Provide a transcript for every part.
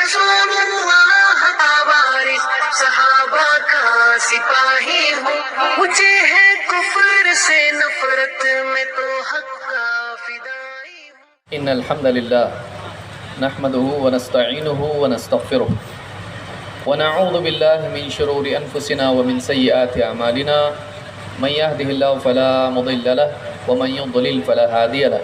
رسول اللہ کا وارث صحابہ کا سپاہی ہوں، مجھے ہے کفر سے نفرت میں تو حق کا فدائی ہوں۔ ان الحمد للہ نحمده ونستعینه ونستغفره ونعوذ باللہ من شرور انفسنا ومن سیئات اعمالنا، من يهده الله فلا مضل له ومن يضلل فلا هادي له،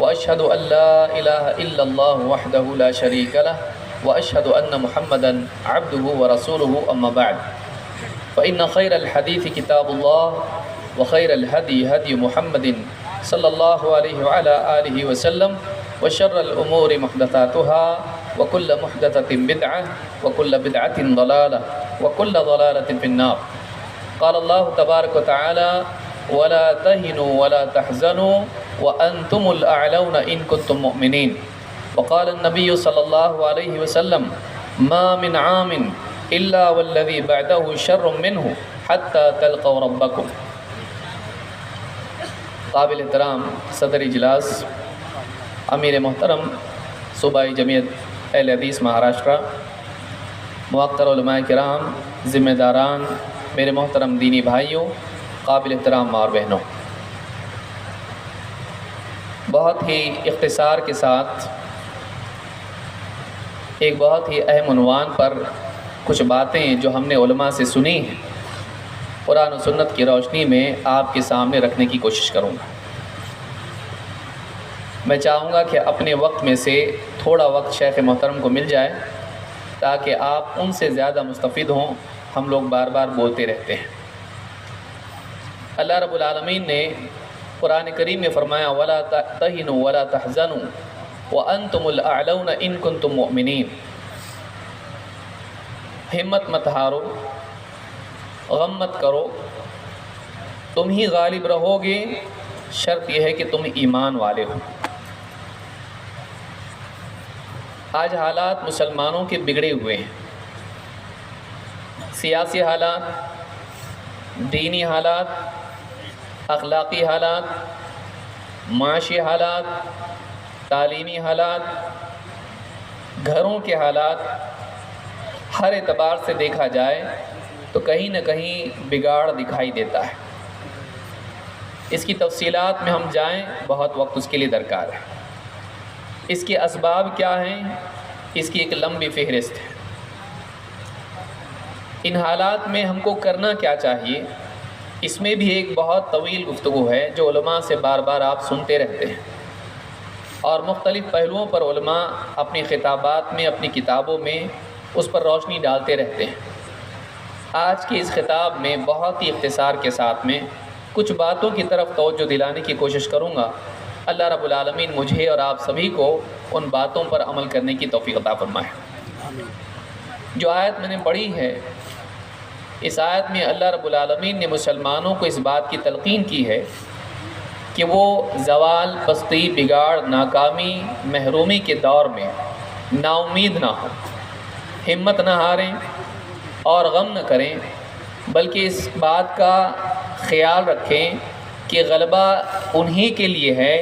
واشهد ان لا اله الا الله وحده لا شريك له، واشهد ان محمدا عبده ورسوله، اما بعد فان خير الحديث كتاب الله وخير الهدي هدي محمد صلی اللہ علیہ وعلى آلہ وسلم، وشر الامور محدثاتها وكل محدثة بدعة وكل بدعة ضلالة وكل ضلالة في النار۔ قال الله تبارك وتعالى ولا تهنوا ولا تحزنوا وأنتم الأعلون إن كنتم مؤمنين، وقال النبي صلى الله عليه وسلم ما من عام إلا والذي بعده شر منه حتى تلقوا ربكم۔ قابل احترام صدر اجلاس، امیر محترم صوبائی جمعیت اہل حدیث مہاراشٹرا، موقر علماء کرام، ذمہ داران، میرے محترم دینی بھائیوں، قابل احترام ماں اور بہنوں، بہت ہی اختصار کے ساتھ ایک بہت ہی اہم عنوان پر کچھ باتیں جو ہم نے علماء سے سنی ہیں، قرآن و سنت کی روشنی میں آپ کے سامنے رکھنے کی کوشش کروں گا۔ میں چاہوں گا کہ اپنے وقت میں سے تھوڑا وقت شیخ محترم کو مل جائے تاکہ آپ ان سے زیادہ مستفید ہوں، ہم لوگ بار بار بولتے رہتے ہیں۔ اللہ رب العالمین نے قرآن کریم میں فرمایا وَلَا تَهِنُوا وَلَا تَحْزَنُوا وَأَنْتُمُ الْأَعْلَوْنَ إِن كُنتُم مُؤْمِنِينَ۔ ہمت مت ہارو، غم مت کرو، تم ہی غالب رہو گے، شرط یہ ہے کہ تم ایمان والے ہو۔ آج حالات مسلمانوں کے بگڑے ہوئے ہیں، سیاسی حالات، دینی حالات، اخلاقی حالات، معاشی حالات، تعلیمی حالات، گھروں کے حالات، ہر اعتبار سے دیکھا جائے تو کہیں نہ کہیں بگاڑ دکھائی دیتا ہے۔ اس کی تفصیلات میں ہم جائیں بہت وقت اس کے لیے درکار ہے۔ اس کے اسباب کیا ہیں، اس کی ایک لمبی فہرست ہے۔ ان حالات میں ہم کو کرنا کیا چاہیے، اس میں بھی ایک بہت طویل گفتگو ہے جو علماء سے بار بار آپ سنتے رہتے ہیں، اور مختلف پہلوؤں پر علماء اپنی خطابات میں، اپنی کتابوں میں اس پر روشنی ڈالتے رہتے ہیں۔ آج کے اس خطاب میں بہت ہی اختصار کے ساتھ میں کچھ باتوں کی طرف توجہ دلانے کی کوشش کروں گا۔ اللہ رب العالمین مجھے اور آپ سبھی کو ان باتوں پر عمل کرنے کی توفیق عطا فرمائے۔ جو آیت میں نے پڑھی ہے، اس آیت میں اللہ رب العالمین نے مسلمانوں کو اس بات کی تلقین کی ہے کہ وہ زوال، پستی، بگاڑ، ناکامی، محرومی کے دور میں نا امید نہ ہوں، ہمت نہ ہاریں اور غم نہ کریں، بلکہ اس بات کا خیال رکھیں کہ غلبہ انہی کے لیے ہے،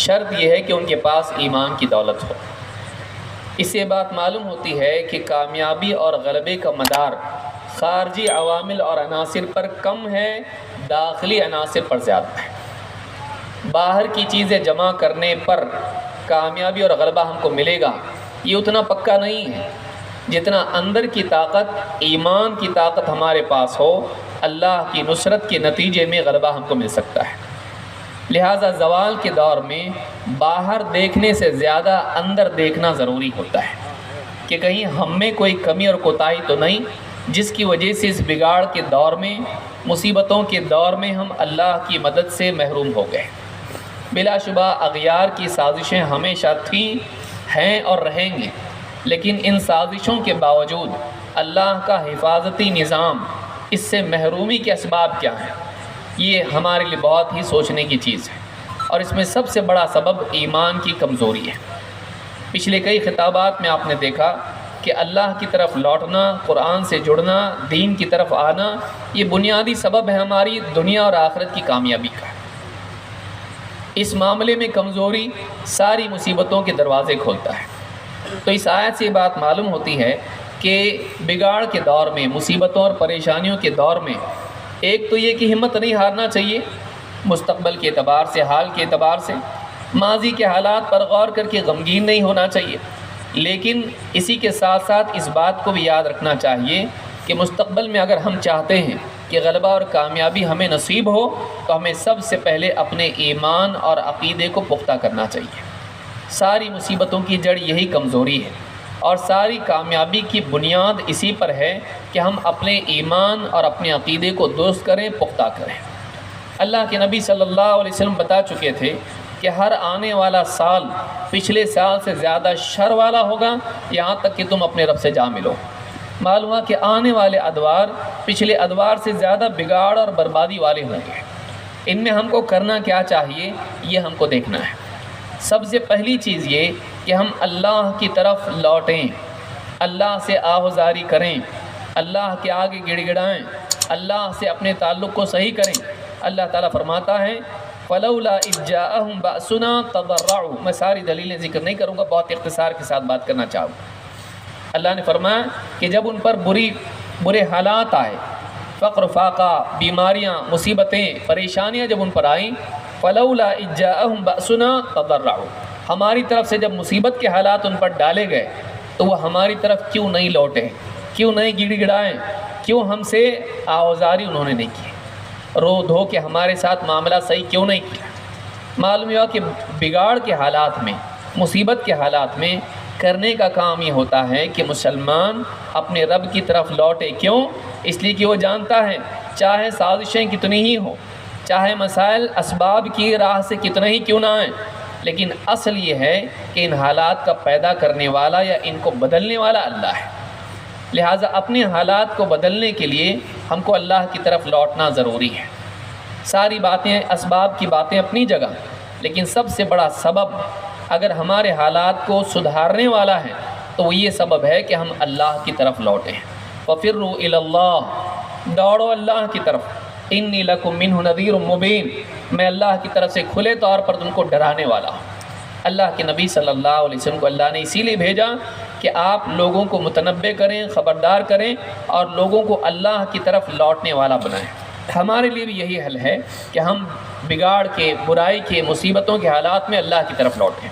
شرط یہ ہے کہ ان کے پاس ایمان کی دولت ہو۔ اس سے بات معلوم ہوتی ہے کہ کامیابی اور غلبے کا مدار خارجی عوامل اور عناصر پر کم ہے، داخلی عناصر پر زیادہ ہے۔ باہر کی چیزیں جمع کرنے پر کامیابی اور غلبہ ہم کو ملے گا، یہ اتنا پکا نہیں ہے جتنا اندر کی طاقت، ایمان کی طاقت ہمارے پاس ہو، اللہ کی نصرت کے نتیجے میں غلبہ ہم کو مل سکتا ہے۔ لہٰذا زوال کے دور میں باہر دیکھنے سے زیادہ اندر دیکھنا ضروری ہوتا ہے کہ کہیں ہم میں کوئی کمی اور کوتاہی تو نہیں، جس کی وجہ سے اس بگاڑ کے دور میں، مصیبتوں کے دور میں ہم اللہ کی مدد سے محروم ہو گئے۔ بلا شبہ اغیار کی سازشیں ہمیشہ تھیں، ہیں اور رہیں گی، لیکن ان سازشوں کے باوجود اللہ کا حفاظتی نظام، اس سے محرومی کے اسباب کیا ہیں، یہ ہمارے لیے بہت ہی سوچنے کی چیز ہے، اور اس میں سب سے بڑا سبب ایمان کی کمزوری ہے۔ پچھلے کئی خطابات میں آپ نے دیکھا کہ اللہ کی طرف لوٹنا، قرآن سے جڑنا، دین کی طرف آنا، یہ بنیادی سبب ہے ہماری دنیا اور آخرت کی کامیابی کا۔ اس معاملے میں کمزوری ساری مصیبتوں کے دروازے کھولتا ہے۔ تو اس آیت سے یہ بات معلوم ہوتی ہے کہ بگاڑ کے دور میں، مصیبتوں اور پریشانیوں کے دور میں ایک تو یہ کہ ہمت نہیں ہارنا چاہیے، مستقبل کے اعتبار سے، حال کے اعتبار سے، ماضی کے حالات پر غور کر کے غمگین نہیں ہونا چاہیے، لیکن اسی کے ساتھ ساتھ اس بات کو بھی یاد رکھنا چاہیے کہ مستقبل میں اگر ہم چاہتے ہیں کہ غلبہ اور کامیابی ہمیں نصیب ہو تو ہمیں سب سے پہلے اپنے ایمان اور عقیدے کو پختہ کرنا چاہیے۔ ساری مصیبتوں کی جڑ یہی کمزوری ہے، اور ساری کامیابی کی بنیاد اسی پر ہے کہ ہم اپنے ایمان اور اپنے عقیدے کو درست کریں، پختہ کریں۔ اللہ کے نبی صلی اللہ علیہ وسلم بتا چکے تھے کہ ہر آنے والا سال پچھلے سال سے زیادہ شر والا ہوگا، یہاں تک کہ تم اپنے رب سے جا ملو۔ معلوم ہوا کہ آنے والے ادوار پچھلے ادوار سے زیادہ بگاڑ اور بربادی والے ہوں گے۔ ان میں ہم کو کرنا کیا چاہیے، یہ ہم کو دیکھنا ہے۔ سب سے پہلی چیز یہ کہ ہم اللہ کی طرف لوٹیں، اللہ سے آہوزاری کریں، اللہ کے آگے گڑ گڑائیں، اللہ سے اپنے تعلق کو صحیح کریں۔ اللہ تعالیٰ فرماتا ہے فَلَوْلَا إِذْ جَاءَهُمْ بَأْسُنَا تَضَرَّعُوا۔ میں ساری دلیلیں ذکر نہیں کروں گا، بہت اختصار کے ساتھ بات کرنا چاہوں گا۔ اللہ نے فرمایا کہ جب ان پر برے حالات آئے، فقر، فاقہ، بیماریاں، مصیبتیں، پریشانیاں جب ان پر آئیں، فَلَوْلَا إِذْ جَاءَهُمْ بَأْسُنَا تَضَرَّعُوا، ہماری طرف سے جب مصیبت کے حالات ان پر ڈالے گئے تو وہ ہماری طرف کیوں نہیں لوٹے، کیوں نہیں گڑ گڑائیں، کیوں ہم سے آوازاری انہوں نے نہیں کی، رو دھو کے ہمارے ساتھ معاملہ صحیح کیوں نہیں کیا۔ معلوم ہوا کہ بگاڑ کے حالات میں، مصیبت کے حالات میں کرنے کا کام یہ ہوتا ہے کہ مسلمان اپنے رب کی طرف لوٹے۔ کیوں؟ اس لیے کہ وہ جانتا ہے چاہے سازشیں کتنی ہی ہوں، چاہے مسائل اسباب کی راہ سے کتنے ہی کیوں نہ آئیں، لیکن اصل یہ ہے کہ ان حالات کا پیدا کرنے والا یا ان کو بدلنے والا اللہ ہے۔ لہٰذا اپنے حالات کو بدلنے کے لیے ہم کو اللہ کی طرف لوٹنا ضروری ہے۔ ساری باتیں، اسباب کی باتیں اپنی جگہ، لیکن سب سے بڑا سبب اگر ہمارے حالات کو سدھارنے والا ہے تو وہ یہ سبب ہے کہ ہم اللہ کی طرف لوٹیں۔ فَفِرُّوا إِلَى اللَّهِ، دوڑو اللہ کی طرف۔ إِنِّي لَكُم مِّنْهُ نَذِيرٌ مُّبِينٌ، میں اللہ کی طرف سے کھلے طور پر تم کو ڈرانے والا ہوں۔ اللہ کے نبی صلی اللہ علیہ وسلم کو اللہ نے اسی لیے بھیجا کہ آپ لوگوں کو متنبع کریں، خبردار کریں، اور لوگوں کو اللہ کی طرف لوٹنے والا بنائیں۔ ہمارے لیے بھی یہی حل ہے کہ ہم بگاڑ کے، برائی کے، مصیبتوں کے حالات میں اللہ کی طرف لوٹیں۔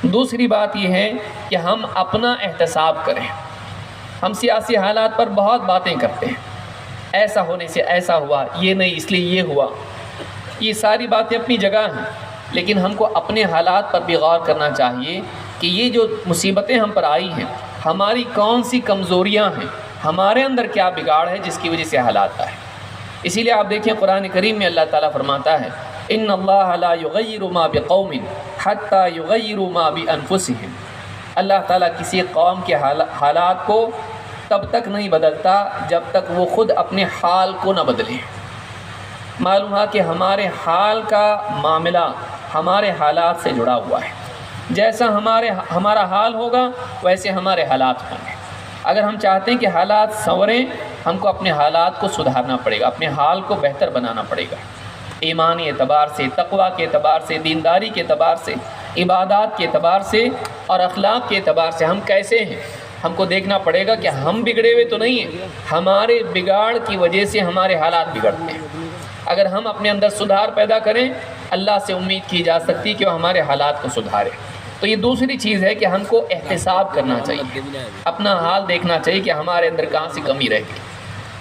دوسری بات یہ ہے کہ ہم اپنا احتساب کریں۔ ہم سیاسی حالات پر بہت باتیں کرتے ہیں، ایسا ہونے سے ایسا ہوا، یہ نہیں اس لیے یہ ہوا، یہ ساری باتیں اپنی جگہ ہیں، لیکن ہم کو اپنے حالات پر بھی غور کرنا چاہیے کہ یہ جو مصیبتیں ہم پر آئی ہیں، ہماری کون سی کمزوریاں ہیں، ہمارے اندر کیا بگاڑ ہے جس کی وجہ سے حالات آئے۔ اسی لیے آپ دیکھیں قرآن کریم میں اللہ تعالیٰ فرماتا ہے ان اللہ لا یغیر ما بقوم حتی یغیروا ما بانفسہم، اللہ تعالیٰ کسی قوم کے حالات کو تب تک نہیں بدلتا جب تک وہ خود اپنے حال کو نہ بدلیں۔ معلوم ہے کہ ہمارے حال کا معاملہ ہمارے حالات سے جڑا ہوا ہے، جیسا ہمارا حال ہوگا ویسے ہمارے حالات ہوں گے۔ اگر ہم چاہتے ہیں کہ حالات سنوریں، ہم کو اپنے حالات کو سدھارنا پڑے گا، اپنے حال کو بہتر بنانا پڑے گا، ایمانی اعتبار سے، تقویٰ کے اعتبار سے، دینداری کے اعتبار سے، عبادات کے اعتبار سے اور اخلاق کے اعتبار سے ہم کیسے ہیں۔ ہم کو دیکھنا پڑے گا کہ ہم بگڑے ہوئے تو نہیں ہیں، ہمارے بگاڑ کی وجہ سے ہمارے حالات بگڑتے ہیں۔ اگر ہم اپنے اندر سدھار پیدا کریں، اللہ سے امید کی جا سکتی کہ وہ ہمارے حالات کو سدھارے۔ تو یہ دوسری چیز ہے کہ ہم کو احتساب کرنا چاہیے، اپنا حال دیکھنا چاہیے کہ ہمارے اندر کہاں سے کمی رہ گئی۔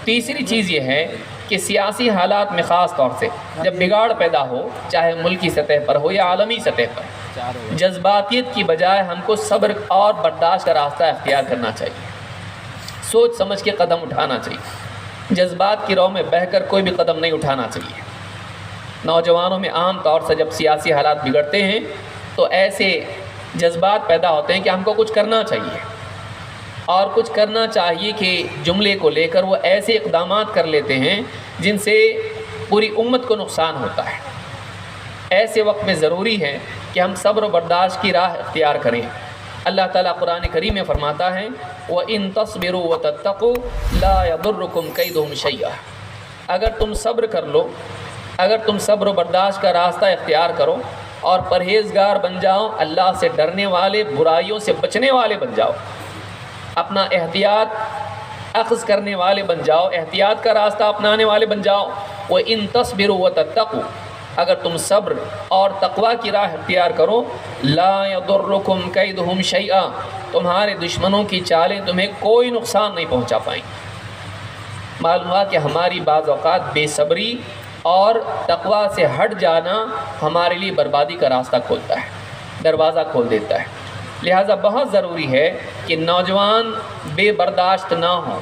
تیسری چیز یہ ہے کہ سیاسی حالات میں خاص طور سے جب بگاڑ پیدا ہو، چاہے ملکی سطح پر ہو یا عالمی سطح پر، جذباتیت کی بجائے ہم کو صبر اور برداشت کا راستہ اختیار کرنا چاہیے، سوچ سمجھ کے قدم اٹھانا چاہیے۔ جذبات کی رو میں بہہ کر کوئی بھی قدم نہیں اٹھانا چاہیے۔ نوجوانوں میں عام طور سے جب سیاسی حالات بگڑتے ہیں تو ایسے جذبات پیدا ہوتے ہیں کہ ہم کو کچھ کرنا چاہیے، اور کچھ کرنا چاہیے کہ جملے کو لے کر وہ ایسے اقدامات کر لیتے ہیں جن سے پوری امت کو نقصان ہوتا ہے۔ ایسے وقت میں ضروری ہے کہ ہم صبر و برداشت کی راہ اختیار کریں۔ اللہ تعالیٰ قرآن کریم میں فرماتا ہے وَإِن تَصْبِرُوا وَتَتَّقُوا لَا يَضُرُّكُمْ كَيْدُهُمْ شَيْئًا، اگر تم صبر کر لو، اگر تم صبر و برداشت کا راستہ اختیار کرو اور پرہیزگار بن جاؤ، اللہ سے ڈرنے والے، برائیوں سے بچنے والے بن جاؤ، اپنا احتیاط اخذ کرنے والے بن جاؤ، احتیاط کا راستہ اپنانے والے بن جاؤ۔ وَإِن تَصْبِرُوا وَتَتَّقُوا، اگر تم صبر اور تقوی کی راہ اختیار کرو، لا يضركم كيدهم شيئا، تمہارے دشمنوں کی چالیں تمہیں کوئی نقصان نہیں پہنچا پائیں۔ معلوم ہوا کہ ہماری بعض اوقات بے صبری اور تقوی سے ہٹ جانا ہمارے لیے بربادی کا راستہ کھولتا ہے، دروازہ کھول دیتا ہے۔ لہٰذا بہت ضروری ہے کہ نوجوان بے برداشت نہ ہوں،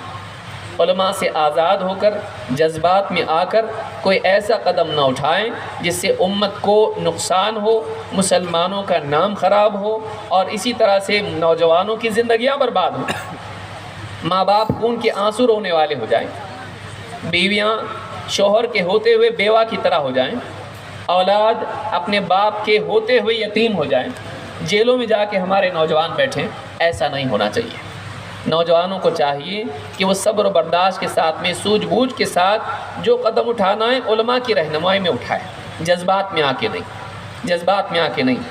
علماء سے آزاد ہو کر، جذبات میں آ کر کوئی ایسا قدم نہ اٹھائیں جس سے امت کو نقصان ہو، مسلمانوں کا نام خراب ہو، اور اسی طرح سے نوجوانوں کی زندگیاں برباد ہوں۔ ماں باپ خون کے آنسو رونے والے ہو جائیں، بیویاں شوہر کے ہوتے ہوئے بیوہ کی طرح ہو جائیں، اولاد اپنے باپ کے ہوتے ہوئے یتیم ہو جائیں، جیلوں میں جا کے ہمارے نوجوان بیٹھیں۔ ایسا نہیں ہونا چاہیے۔ نوجوانوں کو چاہیے کہ وہ صبر و برداشت کے ساتھ میں، سوجھ بوجھ کے ساتھ جو قدم اٹھانا ہے علماء کی رہنمائی میں اٹھائے، جذبات میں آ کے نہیں، جذبات میں آ کے نہیں۔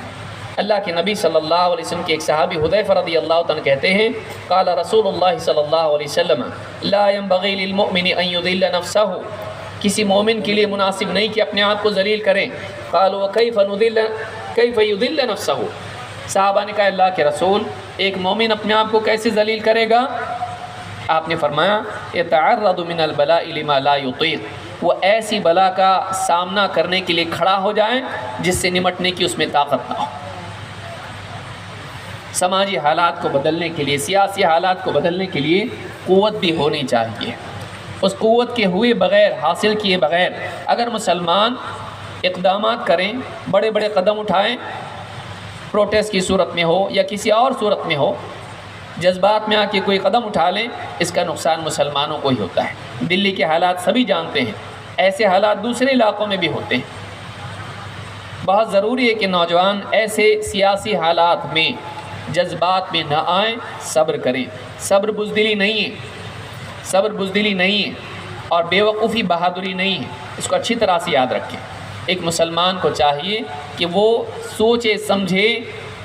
اللہ کے نبی صلی اللہ علیہ وسلم کے ایک صحابی حذیفہ رضی اللہ تعالیٰ کہتے ہیں، قال رسول اللہ صلی اللہ علیہ وسلم لا ينبغي للمؤمن ان يذل نفسه، کسی مومن کے لیے مناسب نہیں کہ اپنے آپ کو ذلیل کریں۔ قالوا کیف یذل نفسه، صحابہ نے کہا اللہ کے رسول ایک مومن اپنے آپ کو کیسے ذلیل کرے گا؟ آپ نے فرمایا یتعرض من البلاء لما لا یطیق، وہ ایسی بلا کا سامنا کرنے کے لیے کھڑا ہو جائیں جس سے نمٹنے کی اس میں طاقت نہ ہو۔ سماجی حالات کو بدلنے کے لیے، سیاسی حالات کو بدلنے کے لیے قوت بھی ہونی چاہیے۔ اس قوت کے ہوئے بغیر، حاصل کیے بغیر اگر مسلمان اقدامات کریں، بڑے بڑے قدم اٹھائیں، پروٹیسٹ کی صورت میں ہو یا کسی اور صورت میں ہو، جذبات میں آ کے کوئی قدم اٹھا لیں، اس کا نقصان مسلمانوں کو ہی ہوتا ہے۔ دلی کے حالات سبھی جانتے ہیں، ایسے حالات دوسرے علاقوں میں بھی ہوتے ہیں۔ بہت ضروری ہے کہ نوجوان ایسے سیاسی حالات میں جذبات میں نہ آئیں، صبر کریں۔ صبر بزدلی نہیں ہے، صبر بزدلی نہیں ہے، اور بے وقوفی بہادری نہیں ہے۔ اس کو اچھی طرح سے یاد رکھیں۔ ایک مسلمان کو چاہیے کہ وہ سوچے سمجھے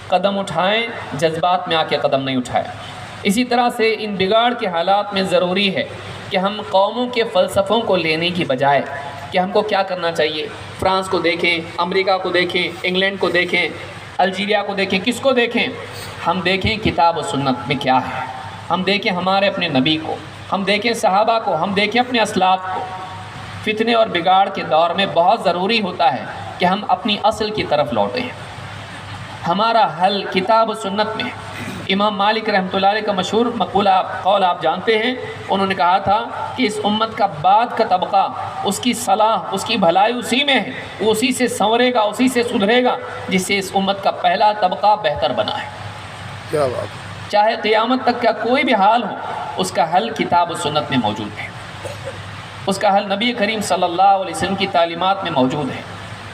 قدم اٹھائیں، جذبات میں آ کے قدم نہیں اٹھائے۔ اسی طرح سے ان بگاڑ کے حالات میں ضروری ہے کہ ہم قوموں کے فلسفوں کو لینے کی بجائے کہ ہم کو کیا کرنا چاہیے، فرانس کو دیکھیں، امریکہ کو دیکھیں، انگلینڈ کو دیکھیں، الجیریا کو دیکھیں، کس کو دیکھیں؟ ہم دیکھیں کتاب و سنت میں کیا ہے، ہم دیکھیں ہمارے اپنے نبی کو، ہم دیکھیں صحابہ کو، ہم دیکھیں اپنے اسلاف کو۔ فتنے اور بگاڑ کے دور میں بہت ضروری ہوتا ہے کہ ہم اپنی اصل کی طرف لوٹیں۔ ہمارا حل کتاب و سنت میں ہے۔ امام مالک رحمۃ اللہ علیہ کا مشہور مقولہ قول آپ جانتے ہیں، انہوں نے کہا تھا کہ اس امت کا بعد کا طبقہ، اس کی صلاح، اس کی بھلائی اسی میں ہے، وہ اسی سے سنورے گا، اسی سے سدھرے گا جس سے اس امت کا پہلا طبقہ بہتر بنا ہے۔ کیا بات، چاہے قیامت تک کا کوئی بھی حال ہو، اس کا حل کتاب و سنت میں موجود ہے، اس کا حل نبی کریم صلی اللہ علیہ وسلم کی تعلیمات میں موجود ہے،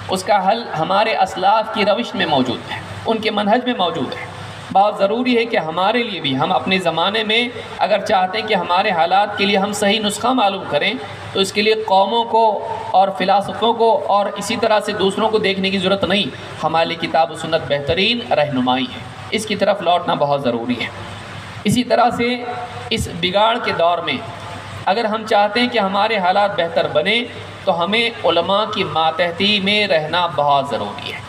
اس کا حل ہمارے اسلاف کی روش میں موجود ہے، ان کے منہج میں موجود ہے۔ بہت ضروری ہے کہ ہمارے لیے بھی، ہم اپنے زمانے میں اگر چاہتے ہیں کہ ہمارے حالات کے لیے ہم صحیح نسخہ معلوم کریں، تو اس کے لیے قوموں کو اور فلاسفوں کو اور اسی طرح سے دوسروں کو دیکھنے کی ضرورت نہیں، ہماری کتاب و سنت بہترین رہنمائی ہے، اس کی طرف لوٹنا بہت ضروری ہے۔ اسی طرح سے اس بگاڑ کے دور میں اگر ہم چاہتے ہیں کہ ہمارے حالات بہتر بنیں، تو ہمیں علماء کی ماتحتی میں رہنا بہت ضروری ہے۔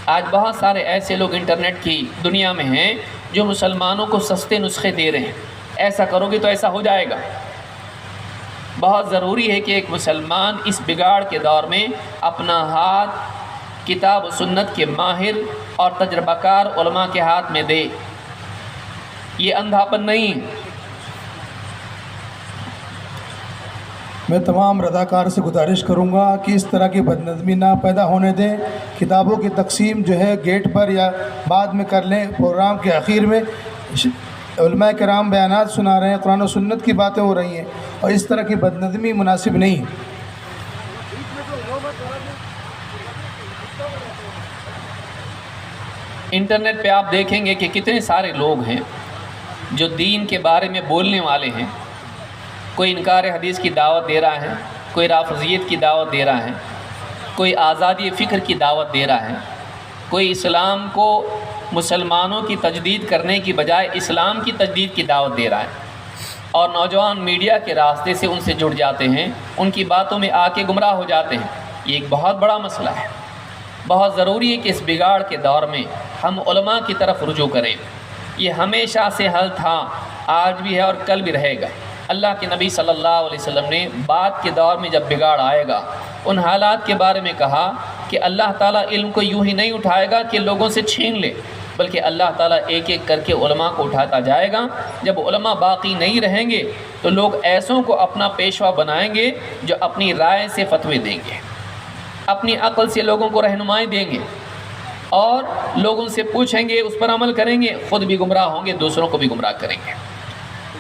آج بہت سارے ایسے لوگ انٹرنیٹ کی دنیا میں ہیں جو مسلمانوں کو سستے نسخے دے رہے ہیں، ایسا کرو گے تو ایسا ہو جائے گا۔ بہت ضروری ہے کہ ایک مسلمان اس بگاڑ کے دور میں اپنا ہاتھ کتاب و سنت کے ماہر اور تجربہ کار علماء کے ہاتھ میں دے، یہ اندھاپن نہیں۔ میں تمام رضاکار سے گزارش کروں گا کہ اس طرح کی بدنظمی نہ پیدا ہونے دیں۔ کتابوں کی تقسیم جو ہے گیٹ پر یا بعد میں کر لیں، پروگرام کے آخر میں علماء کرام بیانات سنا رہے ہیں، قرآن و سنت کی باتیں ہو رہی ہیں، اور اس طرح کی بدنظمی مناسب نہیں ہے۔ انٹرنیٹ پہ آپ دیکھیں گے کہ کتنے سارے لوگ ہیں جو دین کے بارے میں بولنے والے ہیں، کوئی انکار حدیث کی دعوت دے رہا ہے، کوئی رافضیت کی دعوت دے رہا ہے، کوئی آزادی فکر کی دعوت دے رہا ہے، کوئی اسلام کو مسلمانوں کی تجدید کرنے کی بجائے اسلام کی تجدید کی دعوت دے رہا ہے، اور نوجوان میڈیا کے راستے سے ان سے جڑ جاتے ہیں، ان کی باتوں میں آ کے گمراہ ہو جاتے ہیں، یہ ایک بہت بڑا مسئلہ ہے۔ بہت ضروری ہے کہ اس بگاڑ کے دور میں ہم علماء کی طرف رجوع کریں۔ یہ ہمیشہ سے حل تھا، آج بھی ہے اور کل بھی رہے گا۔ اللہ کے نبی صلی اللہ علیہ وسلم نے بعد کے دور میں جب بگاڑ آئے گا ان حالات کے بارے میں کہا کہ اللہ تعالیٰ علم کو یوں ہی نہیں اٹھائے گا کہ لوگوں سے چھین لے، بلکہ اللہ تعالیٰ ایک ایک کر کے علماء کو اٹھاتا جائے گا۔ جب علماء باقی نہیں رہیں گے تو لوگ ایسوں کو اپنا پیشوا بنائیں گے جو اپنی رائے سے فتوے دیں گے، اپنی عقل سے لوگوں کو رہنمائی دیں گے، اور لوگوں سے پوچھیں گے، اس پر عمل کریں گے، خود بھی گمراہ ہوں گے، دوسروں کو بھی گمراہ کریں گے۔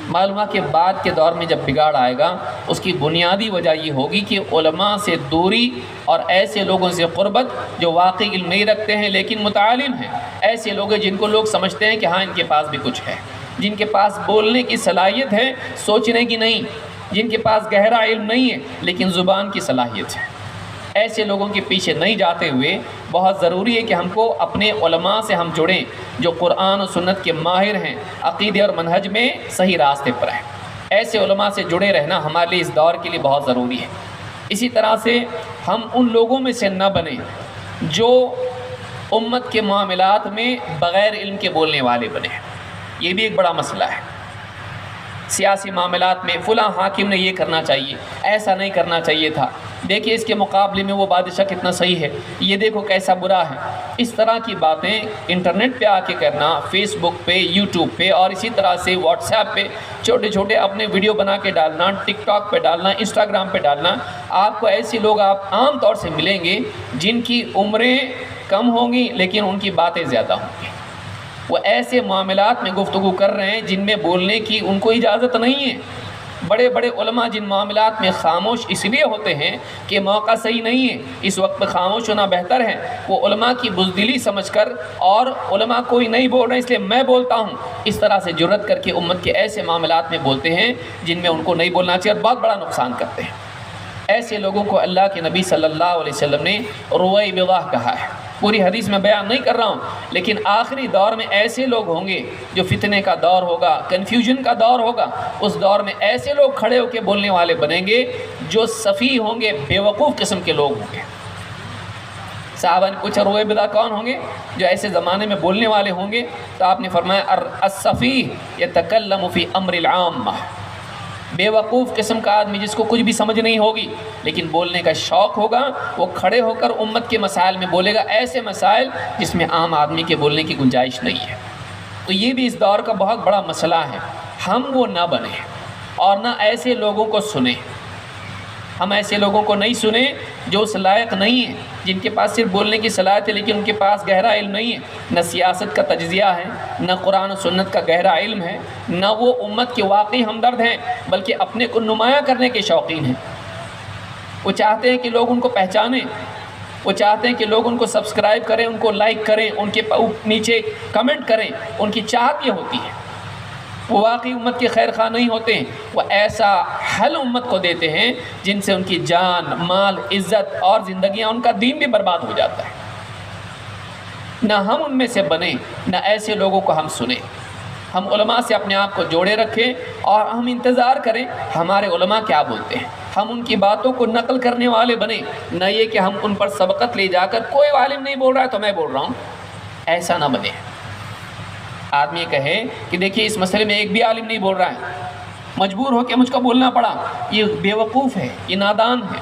معلوم ہے کہ بعد کے دور میں جب بگاڑ آئے گا اس کی بنیادی وجہ یہ ہوگی کہ علماء سے دوری اور ایسے لوگوں سے قربت جو واقعی علم نہیں رکھتے ہیں لیکن متعلم ہیں، ایسے لوگ جن کو لوگ سمجھتے ہیں کہ ہاں ان کے پاس بھی کچھ ہے، جن کے پاس بولنے کی صلاحیت ہے، سوچنے کی نہیں، جن کے پاس گہرا علم نہیں ہے لیکن زبان کی صلاحیت ہے۔ ایسے لوگوں کے پیچھے نہیں جاتے ہوئے بہت ضروری ہے کہ ہم کو اپنے علماء سے ہم جڑیں جو قرآن و سنت کے ماہر ہیں، عقیدے اور منہج میں صحیح راستے پر ہیں۔ ایسے علماء سے جڑے رہنا ہمارے لیے اس دور کے لیے بہت ضروری ہے۔ اسی طرح سے ہم ان لوگوں میں سے نہ بنیں جو امت کے معاملات میں بغیر علم کے بولنے والے بنے، یہ بھی ایک بڑا مسئلہ ہے۔ سیاسی معاملات میں فلاں حاکم نے یہ کرنا چاہیے، ایسا نہیں کرنا چاہیے تھا، دیکھیے اس کے مقابلے میں وہ بادشاہ کتنا صحیح ہے، یہ دیکھو کیسا برا ہے۔ اس طرح کی باتیں انٹرنیٹ پہ آ کے کرنا، فیس بک پہ، یوٹیوب پہ، اور اسی طرح سے واٹس ایپ پہ چھوٹے چھوٹے اپنے ویڈیو بنا کے ڈالنا، ٹک ٹاک پہ ڈالنا، انسٹاگرام پہ ڈالنا، آپ کو ایسے لوگ آپ عام طور سے ملیں گے جن کی عمریں کم ہوں گی لیکن ان کی باتیں زیادہ ہوں گی۔ وہ ایسے معاملات میں گفتگو کر رہے ہیں جن میں بولنے کی ان کو اجازت نہیں ہے۔ بڑے بڑے علماء جن معاملات میں خاموش اس لیے ہوتے ہیں کہ موقع صحیح نہیں ہے، اس وقت پہ خاموش ہونا بہتر ہے، وہ علماء کی بزدلی سمجھ کر اور علماء کوئی نہیں بول رہے اس لیے میں بولتا ہوں، اس طرح سے جرأت کر کے امت کے ایسے معاملات میں بولتے ہیں جن میں ان کو نہیں بولنا چاہیے اور بہت بڑا نقصان کرتے ہیں۔ ایسے لوگوں کو اللہ کے نبی صلی اللہ علیہ وسلم نے رویبضہ کہا ہے۔ پوری حدیث میں بیان نہیں کر رہا ہوں، لیکن آخری دور میں ایسے لوگ ہوں گے جو فتنے کا دور ہوگا، کنفیوژن کا دور ہوگا، اس دور میں ایسے لوگ کھڑے ہو کے بولنے والے بنیں گے جو سفیہ ہوں گے، بیوقوف قسم کے لوگ ہوں گے۔ صحابہ نے پوچھا رویبضہ کون ہوں گے جو ایسے زمانے میں بولنے والے ہوں گے؟ تو آپ نے فرمایا السفیہ یتکلم فی امر العامہ، بے وقوف قسم کا آدمی جس کو کچھ بھی سمجھ نہیں ہوگی لیکن بولنے کا شوق ہوگا، وہ کھڑے ہو کر امت کے مسائل میں بولے گا، ایسے مسائل جس میں عام آدمی کے بولنے کی گنجائش نہیں ہے۔ تو یہ بھی اس دور کا بہت بڑا مسئلہ ہے، ہم وہ نہ بنیں اور نہ ایسے لوگوں کو سنیں۔ ہم ایسے لوگوں کو نہیں سنیں جو اس لائق نہیں ہیں، جن کے پاس صرف بولنے کی صلاحیت ہے لیکن ان کے پاس گہرا علم نہیں ہے، نہ سیاست کا تجزیہ ہے، نہ قرآن و سنت کا گہرا علم ہے، نہ وہ امت کے واقعی ہمدرد ہیں بلکہ اپنے کو نمایاں کرنے کے شوقین ہیں۔ وہ چاہتے ہیں کہ لوگ ان کو پہچانیں، وہ چاہتے ہیں کہ لوگ ان کو سبسکرائب کریں، ان کو لائک کریں، ان کے نیچے کمنٹ کریں، ان کی چاہت یہ ہوتی ہے۔ وہ واقعی امت کے خیر خواہ نہیں ہوتے ہیں، وہ ایسا حل امت کو دیتے ہیں جن سے ان کی جان، مال، عزت اور زندگیاں، ان کا دین بھی برباد ہو جاتا ہے۔ نہ ہم ان میں سے بنیں، نہ ایسے لوگوں کو ہم سنیں۔ ہم علماء سے اپنے آپ کو جوڑے رکھیں اور ہم انتظار کریں ہمارے علماء کیا بولتے ہیں، ہم ان کی باتوں کو نقل کرنے والے بنیں، نہ یہ کہ ہم ان پر سبقت لے جا کر کوئی عالم نہیں بول رہا ہے تو میں بول رہا ہوں، ایسا نہ بنے۔ آدمی کہے کہ دیکھیے اس مسئلے میں ایک بھی عالم نہیں بول رہا ہے، مجبور ہو کے مجھ کو بولنا پڑا، یہ بیوقوف ہے، یہ نادان ہے۔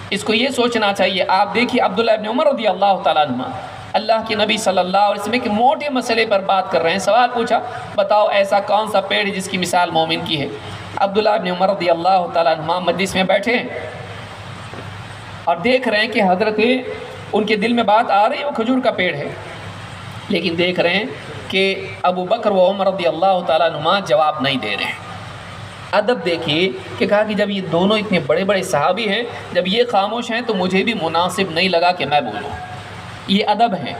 اس کو یہ سوچنا چاہیے۔ آپ دیکھیے عبداللہ ابن عمر رضی اللہ تعالیٰ عنہ، اللہ کے نبی صلی اللہ علیہ وسلم کے موٹے مسئلے پر بات کر رہے ہیں، سوال پوچھا بتاؤ ایسا کون سا پیڑ ہے جس کی مثال مومن کی ہے؟ عبداللہ ابن عمر رضی اللہ تعالیٰ عنہ مجلس میں بیٹھے ہیں اور دیکھ رہے ہیں کہ حضرت ان کے دل میں بات آ رہی ہے وہ کھجور کا پیڑ ہے، لیکن دیکھ رہے ہیں کہ ابو بکر و عمر رضی اللہ تعالیٰ عنہ جواب نہیں دے رہے ہیں۔ ادب دیکھیے کہ کہا کہ جب یہ دونوں اتنے بڑے بڑے صحابی ہیں، جب یہ خاموش ہیں تو مجھے بھی مناسب نہیں لگا کہ میں بولوں۔ یہ ادب ہے،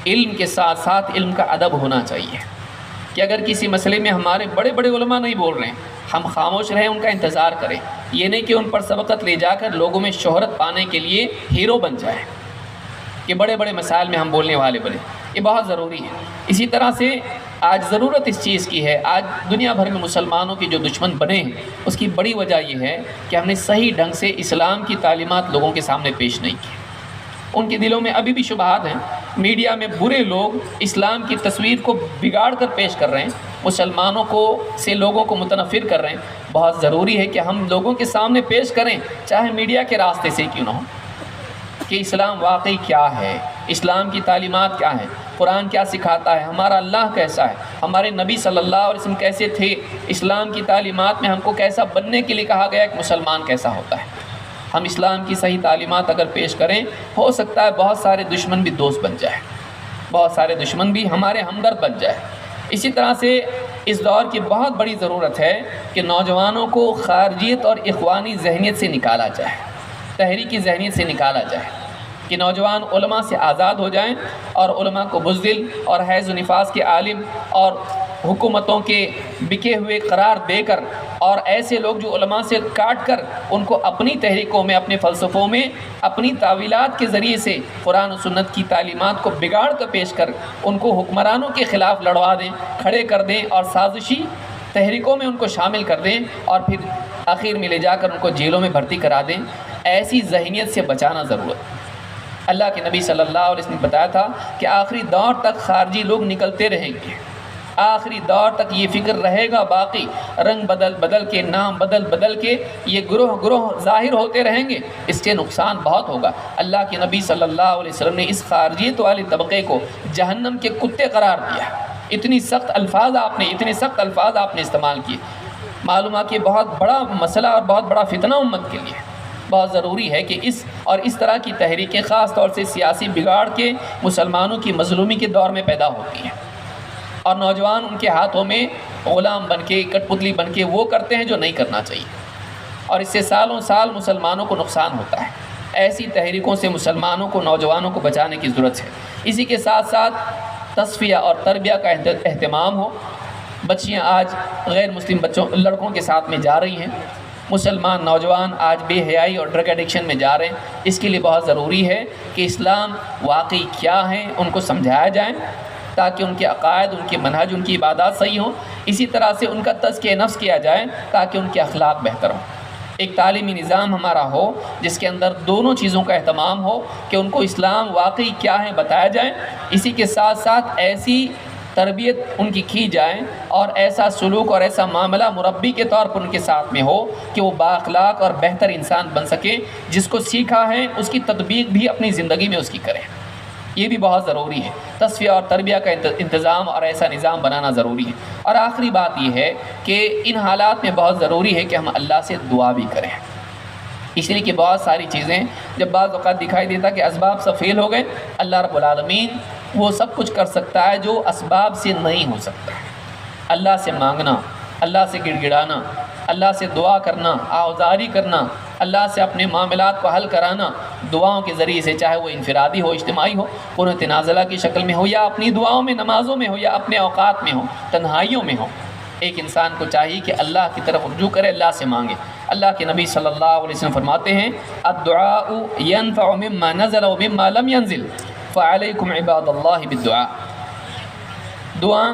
علم کے ساتھ ساتھ علم کا ادب ہونا چاہیے کہ اگر کسی مسئلے میں ہمارے بڑے بڑے علماء نہیں بول رہے ہیں، ہم خاموش رہیں، ان کا انتظار کریں۔ یہ نہیں کہ ان پر سبقت لے جا کر لوگوں میں شہرت پانے کے لیے ہیرو بن جائے کہ بڑے بڑے مسائل میں ہم بولنے والے بنے، یہ بہت ضروری ہے۔ اسی طرح سے آج ضرورت اس چیز کی ہے، آج دنیا بھر میں مسلمانوں کے جو دشمن بنے ہیں اس کی بڑی وجہ یہ ہے کہ ہم نے صحیح ڈھنگ سے اسلام کی تعلیمات لوگوں کے سامنے پیش نہیں کی۔ ان کے دلوں میں ابھی بھی شبہات ہیں، میڈیا میں برے لوگ اسلام کی تصویر کو بگاڑ کر پیش کر رہے ہیں، مسلمانوں کو سے لوگوں کو متنفر کر رہے ہیں۔ بہت ضروری ہے کہ ہم لوگوں کے سامنے پیش کریں، چاہے میڈیا کے راستے سے کیوں نہ ہو، کہ اسلام واقعی کیا ہے، اسلام کی تعلیمات کیا ہیں، قرآن کیا سکھاتا ہے، ہمارا اللہ کیسا ہے، ہمارے نبی صلی اللہ علیہ وسلم کیسے تھے، اسلام کی تعلیمات میں ہم کو کیسا بننے کے لیے کہا گیا کہ مسلمان کیسا ہوتا ہے۔ ہم اسلام کی صحیح تعلیمات اگر پیش کریں، ہو سکتا ہے بہت سارے دشمن بھی دوست بن جائے، بہت سارے دشمن بھی ہمارے ہمدرد بن جائے۔ اسی طرح سے اس دور کی بہت بڑی ضرورت ہے کہ نوجوانوں کو خارجیت اور اخوانی ذہنیت سے نکالا جائے، تحریکی ذہنیت سے نکالا جائے، کہ نوجوان علماء سے آزاد ہو جائیں اور علماء کو بزدل اور حیض و نفاس کے عالم اور حکومتوں کے بکے ہوئے قرار دے کر، اور ایسے لوگ جو علماء سے کاٹ کر ان کو اپنی تحریکوں میں، اپنے فلسفوں میں، اپنی تعویلات کے ذریعے سے قرآن و سنت کی تعلیمات کو بگاڑ کر پیش کر ان کو حکمرانوں کے خلاف لڑوا دیں، کھڑے کر دیں اور سازشی تحریکوں میں ان کو شامل کر دیں اور پھر آخر میں لے جا کر ان کو جیلوں میں بھرتی کرا دیں۔ ایسی ذہنیت سے بچانا ضرورت۔ اللہ کے نبی صلی اللہ علیہ وسلم نے بتایا تھا کہ آخری دور تک خارجی لوگ نکلتے رہیں گے، آخری دور تک یہ فکر رہے گا باقی، رنگ بدل بدل کے، نام بدل بدل کے یہ گروہ گروہ ظاہر ہوتے رہیں گے، اس سے نقصان بہت ہوگا۔ اللہ کے نبی صلی اللہ علیہ وسلم نے اس خارجیت والے طبقے کو جہنم کے کتے قرار دیا۔ اتنے سخت الفاظ آپ نے استعمال کیے، معلوم ہے کہ بہت بڑا مسئلہ اور بہت بڑا فتنہ امت کے لیے۔ بہت ضروری ہے کہ اس طرح کی تحریکیں خاص طور سے سیاسی بگاڑ کے مسلمانوں کی مظلومی کے دور میں پیدا ہوتی ہیں، اور نوجوان ان کے ہاتھوں میں غلام بن کے، کٹ پتلی بن کے وہ کرتے ہیں جو نہیں کرنا چاہیے، اور اس سے سالوں سال مسلمانوں کو نقصان ہوتا ہے۔ ایسی تحریکوں سے مسلمانوں کو، نوجوانوں کو بچانے کی ضرورت ہے۔ اسی کے ساتھ ساتھ تصفیہ اور تربیہ کا اہتمام ہو۔ بچیاں آج غیر مسلم لڑکوں کے ساتھ میں جا رہی ہیں، مسلمان نوجوان آج بے حیائی اور ڈرگ ایڈکشن میں جا رہے ہیں۔ اس کے لیے بہت ضروری ہے کہ اسلام واقعی کیا ہے ان کو سمجھایا جائے، تاکہ ان کے عقائد، ان کے منہج، ان کی عبادات صحیح ہوں۔ اسی طرح سے ان کا تزکیہ نفس کیا جائے تاکہ ان کے اخلاق بہتر ہوں۔ ایک تعلیمی نظام ہمارا ہو جس کے اندر دونوں چیزوں کا اہتمام ہو، کہ ان کو اسلام واقعی کیا ہے بتایا جائے، اسی کے ساتھ ساتھ ایسی تربیت ان کی کی جائے اور ایسا سلوک اور ایسا معاملہ مربی کے طور پر ان کے ساتھ میں ہو کہ وہ بااخلاق اور بہتر انسان بن سکے، جس کو سیکھا ہے اس کی تطبیق بھی اپنی زندگی میں اس کی کرے۔ یہ بھی بہت ضروری ہے، تصفیہ اور تربیہ کا انتظام اور ایسا نظام بنانا ضروری ہے۔ اور آخری بات یہ ہے کہ ان حالات میں بہت ضروری ہے کہ ہم اللہ سے دعا بھی کریں، اس لیے کہ بہت ساری چیزیں جب بعض اوقات دکھائی دیتا کہ اسباب سب فیل ہو گئے، اللہ رب العالمین وہ سب کچھ کر سکتا ہے جو اسباب سے نہیں ہو سکتا۔ اللہ سے مانگنا، اللہ سے گڑ گڑانا، اللہ سے دعا کرنا، آوزاری کرنا، اللہ سے اپنے معاملات کو حل کرانا دعاؤں کے ذریعے سے، چاہے وہ انفرادی ہو، اجتماعی ہو، قنوت نازلہ کی شکل میں ہو، یا اپنی دعاؤں میں، نمازوں میں ہو، یا اپنے اوقات میں ہو، تنہائیوں میں ہو۔ ایک انسان کو چاہیے کہ اللہ کی طرف رجوع کرے، اللہ سے مانگے۔ اللہ کے نبی صلی اللہ علیہ وسلم فرماتے ہیں الدعاء ينفع مما نزل ومما لم ينزل فعليكم عباد اللہ بالدعاء۔ دعا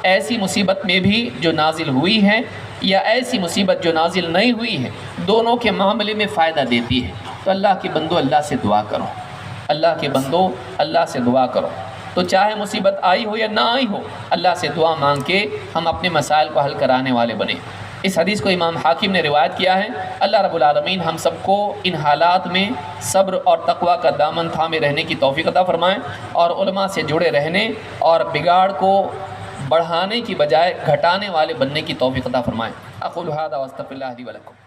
ایسی مصیبت میں بھی جو نازل ہوئی ہے یا ایسی مصیبت جو نازل نہیں ہوئی ہے، دونوں کے معاملے میں فائدہ دیتی ہے۔ تو اللہ کے بندو اللہ سے دعا کرو، اللہ کے بندو اللہ سے دعا کرو۔ تو چاہے مصیبت آئی ہو یا نہ آئی ہو، اللہ سے دعا مانگ کے ہم اپنے مسائل کو حل کرانے والے بنیں۔ اس حدیث کو امام حاکم نے روایت کیا ہے۔ اللہ رب العالمین ہم سب کو ان حالات میں صبر اور تقوی کا دامن تھامے رہنے کی توفیق عطا فرمائیں، اور علماء سے جڑے رہنے اور بگاڑ کو بڑھانے کی بجائے گھٹانے والے بننے کی توفیق عطا فرمائیں۔ اقول ھذا واستغفر اللہ لی ولکم۔